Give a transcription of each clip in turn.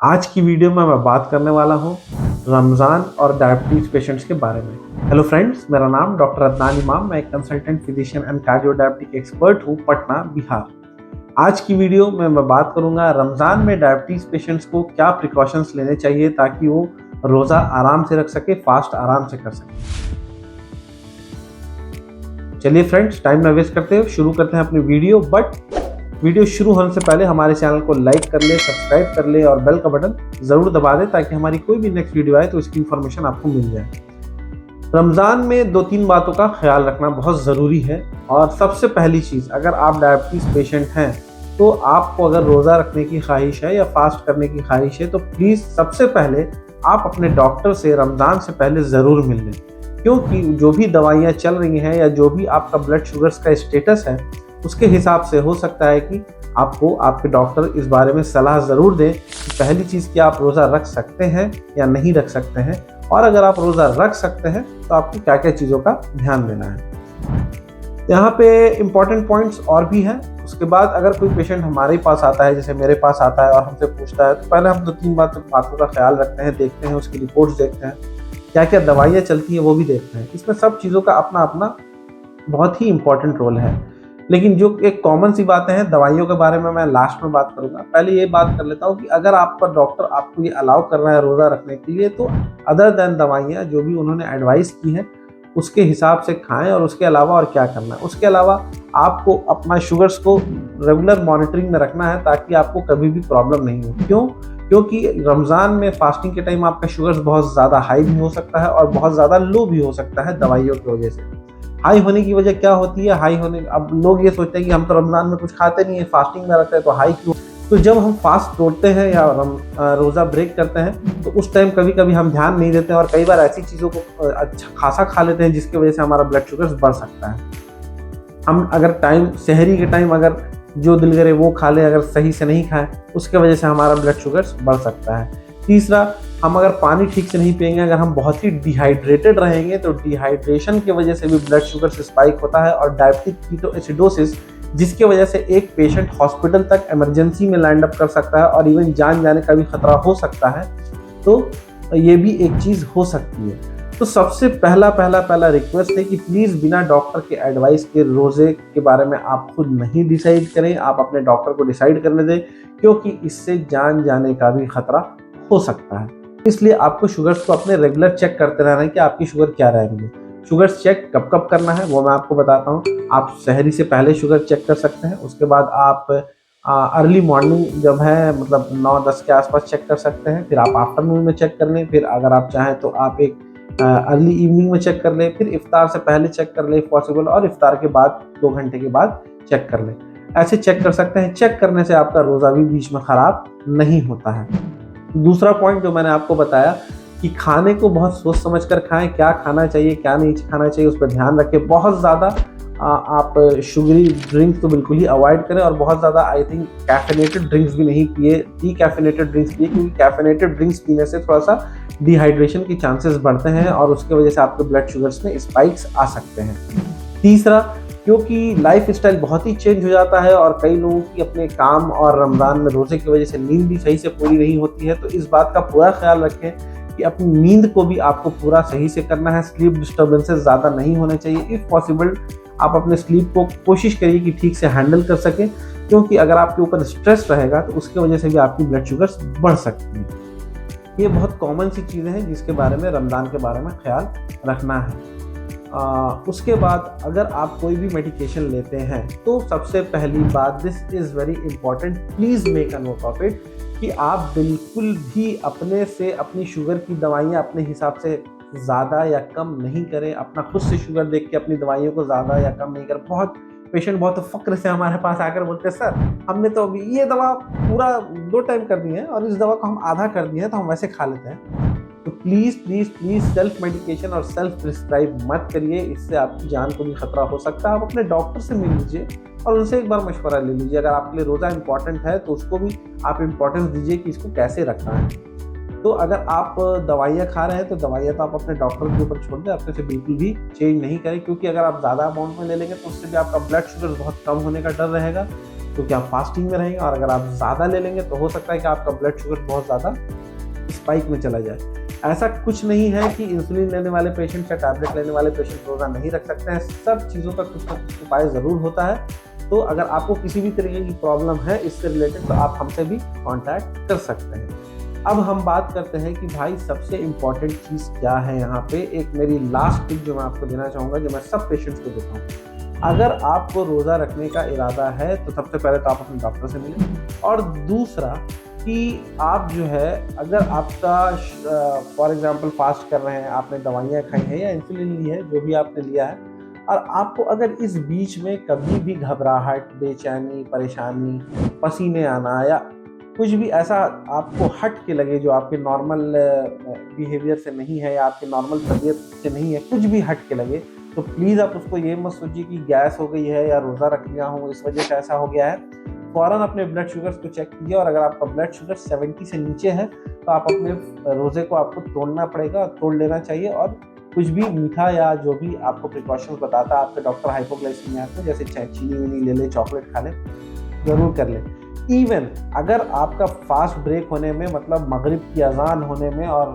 आज की वीडियो में मैं बात करने वाला हूँ रमज़ान और डायबिटीज़ पेशेंट्स के बारे में। हेलो फ्रेंड्स, मेरा नाम डॉक्टर अदनान इमाम, मैं एक consultant physician and cardio diabetic expert हूँ, पटना, बिहार। आज की वीडियो में मैं बात करूँगा रमज़ान में डायबिटीज़ पेशेंट्स को क्या प्रिकॉशंस लेने चाहिए ताकि वो रोज़ा आराम से रख सके, फास्ट आराम से कर सके। चलिए फ्रेंड्स, टाइम ना वेस्ट करते हुए शुरू करते हैं अपनी वीडियो। वीडियो शुरू होने से पहले हमारे चैनल को लाइक कर ले, सब्सक्राइब कर ले और बेल का बटन ज़रूर दबा दे ताकि हमारी कोई भी नेक्स्ट वीडियो आए तो इसकी इन्फॉर्मेशन आपको मिल जाए। रमज़ान में 2-3 बातों का ख्याल रखना बहुत ज़रूरी है। और सबसे पहली चीज़, अगर आप डायबिटीज़ पेशेंट हैं तो आपको अगर रोज़ा रखने की ख्वाहिश है या फास्ट करने की ख्वाहिश है तो प्लीज़ सबसे पहले आप अपने डॉक्टर से रमज़ान से पहले ज़रूर मिल लें, क्योंकि जो भी दवाइयाँ चल रही हैं या जो भी आपका ब्लड शुगर्स का स्टेटस है उसके हिसाब से हो सकता है कि आपको आपके डॉक्टर इस बारे में सलाह ज़रूर दें कि पहली चीज़ कि आप रोज़ा रख सकते हैं या नहीं रख सकते हैं, और अगर आप रोज़ा रख सकते हैं तो आपको क्या क्या चीज़ों का ध्यान देना है। यहाँ पे इम्पॉर्टेंट पॉइंट्स और भी हैं। उसके बाद अगर कोई पेशेंट हमारे पास आता है, जैसे मेरे पास आता है और हमसे पूछता है, तो पहले हम 2-3 बातों का ख्याल रखते हैं, देखते हैं उसकी रिपोर्ट्स, देखते हैं क्या क्या दवाइयाँ चलती हैं वो भी देखते हैं। इसमें सब चीज़ों का अपना अपना बहुत ही इम्पोर्टेंट रोल है। लेकिन जो एक कॉमन सी बातें हैं, दवाइयों के बारे में मैं लास्ट में बात करूंगा। पहले ये बात कर लेता हूँ कि अगर आपका डॉक्टर आपको ये अलाउ कर रहा है रोज़ा रखने के लिए, तो अदर देन दवाइयाँ जो भी उन्होंने एडवाइस की है उसके हिसाब से खाएं। और उसके अलावा और क्या करना है, उसके अलावा आपको अपना शुगर्स को रेगुलर मॉनिटरिंग में रखना है ताकि आपको कभी भी प्रॉब्लम नहीं हो। क्यों? क्योंकि रमज़ान में फास्टिंग के टाइम आपका शुगर्स बहुत ज़्यादा हाई भी हो सकता है और बहुत ज़्यादा लो भी हो सकता है दवाइयों की वजह से। हाई होने की वजह क्या होती है? हाई होने, अब लोग ये सोचते हैं कि हम तो रमज़ान में कुछ खाते नहीं है, फास्टिंग में रहते हैं तो हाई क्यों? तो जब हम फास्ट तोड़ते हैं या रोज़ा ब्रेक करते हैं तो उस टाइम कभी कभी हम ध्यान नहीं देते हैं और कई बार ऐसी चीज़ों को अच्छा खासा खा लेते हैं जिसकी वजह से हमारा ब्लड शुगर बढ़ सकता है। हम अगर सहरी के टाइम अगर जो दिल करे वो खा ले, अगर सही से नहीं खाएं, उसके वजह से हमारा ब्लड शुगर बढ़ सकता है। तीसरा, हम अगर पानी ठीक से नहीं पिएंगे, अगर हम बहुत ही डिहाइड्रेटेड रहेंगे तो डिहाइड्रेशन की वजह से भी ब्लड शुगर स्पाइक होता है और डायबिटिक कीटोएसिडोसिस, जिसकी वजह से एक पेशेंट हॉस्पिटल तक इमरजेंसी में लैंड अप कर सकता है और इवन जान जाने का भी खतरा हो सकता है। तो ये भी एक चीज़ हो सकती है। तो सबसे पहला रिक्वेस्ट है कि प्लीज़ बिना डॉक्टर के एडवाइस के रोज़े के बारे में आप खुद नहीं डिसाइड करें, आप अपने डॉक्टर को डिसाइड करने दें, क्योंकि इससे जान जाने का भी खतरा हो सकता है। इसलिए आपको शुगर्स को अपने रेगुलर चेक करते रहना है कि आपकी शुगर क्या रह रही है। शुगर्स चेक कब कब करना है वो मैं आपको बताता हूँ। आप सहरी से पहले शुगर चेक कर सकते हैं, उसके बाद आप अर्ली मॉर्निंग जब है मतलब 9-10 के आसपास चेक कर सकते हैं, फिर आप आफ्टरनून में चेक कर लें, फिर अगर आप चाहें तो आप एक अर्ली इवनिंग में चेक कर लें, फिर इफ्तार से पहले चेक कर लें इफ पॉसिबल, और इफ्तार के बाद 2 घंटे के बाद चेक कर लें। ऐसे चेक कर सकते हैं। चेक करने से आपका रोज़ा भी बीच में ख़राब नहीं होता है। दूसरा पॉइंट जो मैंने आपको बताया कि खाने को बहुत सोच समझ कर खाएं, क्या खाना चाहिए क्या नहीं खाना चाहिए उस पर ध्यान रखें। बहुत ज़्यादा आप शुगरी ड्रिंक्स तो बिल्कुल ही अवॉइड करें, और बहुत ज़्यादा आई थिंक कैफिनेटेड ड्रिंक्स भी नहीं पिए, डीकैफिनेटेड ड्रिंक्स पिए, क्योंकि कैफिनेटेड ड्रिंक्स पीने से थोड़ा सा डिहाइड्रेशन के चांसेस बढ़ते हैं और उसकी वजह से आपके ब्लड शुगर्स में स्पाइक्स आ सकते हैं। तीसरा, क्योंकि लाइफ स्टाइल बहुत ही चेंज हो जाता है और कई लोगों की अपने काम और रमज़ान में रोज़े की वजह से नींद भी सही से पूरी नहीं होती है, तो इस बात का पूरा ख्याल रखें कि अपनी नींद को भी आपको पूरा सही से करना है। स्लीप डिस्टर्बेंसेस ज़्यादा नहीं होने चाहिए। इफ़ पॉसिबल आप अपने स्लीप को कोशिश करिए कि ठीक से हैंडल कर सकें, क्योंकि अगर आपके ऊपर स्ट्रेस रहेगा तो उसकी वजह से भी आपकी ब्लड शुगर्स बढ़ सकती है। ये बहुत कॉमन सी चीज़ें हैं जिसके बारे में रमज़ान के बारे में ख्याल रखना है। उसके बाद अगर आप कोई भी मेडिकेशन लेते हैं तो सबसे पहली बात, this is very important, please make a note of it, कि आप बिल्कुल भी अपने से अपनी शुगर की दवाइयाँ अपने हिसाब से ज़्यादा या कम नहीं करें। अपना खुद से शुगर देख के अपनी दवाइयों को ज़्यादा या कम नहीं करें। बहुत पेशेंट बहुत फ़क्र से हमारे पास आकर बोलते हैं, सर हमने तो अभी ये दवा पूरा 2 टाइम कर दी है और इस दवा को हम आधा कर दिए हैं तो हम वैसे खा लेते हैं। तो प्लीज़ सेल्फ मेडिकेशन और सेल्फ प्रिस्क्राइब मत करिए, इससे आपकी जान को भी खतरा हो सकता है। आप अपने डॉक्टर से मिल लीजिए और उनसे एक बार मशवरा ले लीजिए। अगर आपके लिए रोज़ा इंपॉर्टेंट है तो उसको भी आप इम्पोर्टेंस दीजिए कि इसको कैसे रखना है। तो अगर आप दवाइयाँ खा रहे हैं तो दवाइयाँ तो आप अपने डॉक्टर के ऊपर छोड़ दें, अपने से बिल्कुल भी चेंज नहीं करें, क्योंकि अगर आप ज़्यादा अमाउंट में ले लेंगे तो उससे भी आपका ब्लड शुगर बहुत कम होने का डर रहेगा। क्योंकि आप फास्टिंग में रहेंगे, और अगर आप ज़्यादा ले लेंगे तो हो सकता है कि आपका ब्लड शुगर बहुत ज़्यादा स्पाइक में चला जाए। ऐसा कुछ नहीं है कि इंसुलिन लेने वाले पेशेंट या टैबलेट लेने वाले पेशेंट रोज़ा नहीं रख सकते हैं। सब चीज़ों का कुछ ना कुछ उपाय ज़रूर होता है। तो अगर आपको किसी भी तरीके की प्रॉब्लम है इससे रिलेटेड, तो आप हमसे भी कांटेक्ट कर सकते हैं। अब हम बात करते हैं कि भाई सबसे इम्पॉर्टेंट चीज़ क्या है यहाँ पे। एक मेरी लास्ट टिप जो मैं आपको देना चाहूँगा, जो मैं सब पेशेंट्स को देता हूँ, अगर आपको रोज़ा रखने का इरादा है तो सबसे पहले तो आप अपने डॉक्टर से मिलें, और दूसरा कि आप जो है, अगर आपका फॉर एग्जांपल फास्ट कर रहे हैं, आपने दवाइयाँ खाई हैं या इंसुलिन ली है, जो भी आपने लिया है, और आपको अगर इस बीच में कभी भी घबराहट, बेचैनी, परेशानी, पसीने आना या कुछ भी ऐसा आपको हट के लगे जो आपके नॉर्मल बिहेवियर से नहीं है या आपके नॉर्मल तबीयत से नहीं है, कुछ भी हट के लगे, तो प्लीज़ आप उसको ये मत सोचिए कि गैस हो गई है या रोज़ा रख लिया हूँ इस वजह से ऐसा हो गया है। फ़ौरन अपने ब्लड शुगर्स को चेक कीजिए, और अगर आपका ब्लड शुगर 70 से नीचे है तो आप अपने रोज़े को आपको तोड़ना पड़ेगा, तोड़ लेना चाहिए, और कुछ भी मीठा या जो भी आपको प्रिकॉशंस बताता है आपके डॉक्टर हाइपोग्लाइसीमिया को, जैसे चीनी वीनी ले ले, चॉकलेट खा ले, ज़रूर कर ले। इवन अगर आपका फास्ट ब्रेक होने में, मतलब मगरिब की अजान होने में और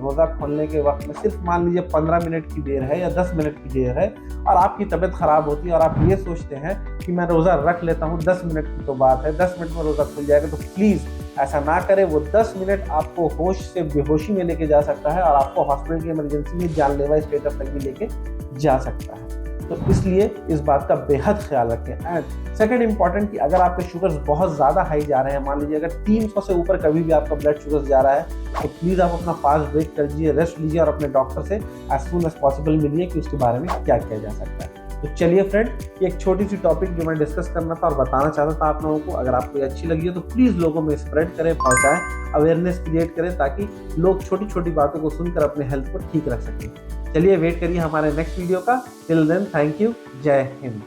रोज़ा खोलने के वक्त में सिर्फ मान लीजिए 15 मिनट की देर है या 10 मिनट की देर है, और आपकी तबीयत ख़राब होती है और आप ये सोचते हैं कि मैं रोज़ा रख लेता हूँ, 10 मिनट की तो बात है, 10 मिनट में रोज़ा खुल जाएगा, तो प्लीज़ ऐसा ना करें। वो 10 मिनट आपको होश से बेहोशी में लेके जा सकता है, और आपको हॉस्पिटल की इमरजेंसी में जानलेवा स्टेटस तक भी लेके जा सकता है। तो इसलिए इस बात का बेहद ख्याल रखें। एंड सेकंड इम्पॉर्टेंट कि अगर आपके शुगर्स बहुत ज़्यादा हाई जा रहे हैं, मान लीजिए अगर 300 से ऊपर कभी भी आपका ब्लड शुगर्स जा रहा है, तो प्लीज़ आप अपना फास्ट ब्रेक कर लीजिए, रेस्ट लीजिए, और अपने डॉक्टर से एज सून एज पॉसिबल मिलिए कि उसके बारे में क्या किया जा सकता है। तो चलिए फ्रेंड, ये एक छोटी सी टॉपिक जो मैं डिस्कस करना था और बताना चाहता था आप लोगों को। अगर आपको ये अच्छी लगी हो तो प्लीज़ लोगों में स्प्रेड करें, पहुँचाएं, अवेयरनेस क्रिएट करें, ताकि लोग छोटी छोटी बातों को सुनकर अपने हेल्थ को ठीक रख सकें। चलिए वेट करिए हमारे नेक्स्ट वीडियो का। टिल देन, थैंक यू, जय हिंद।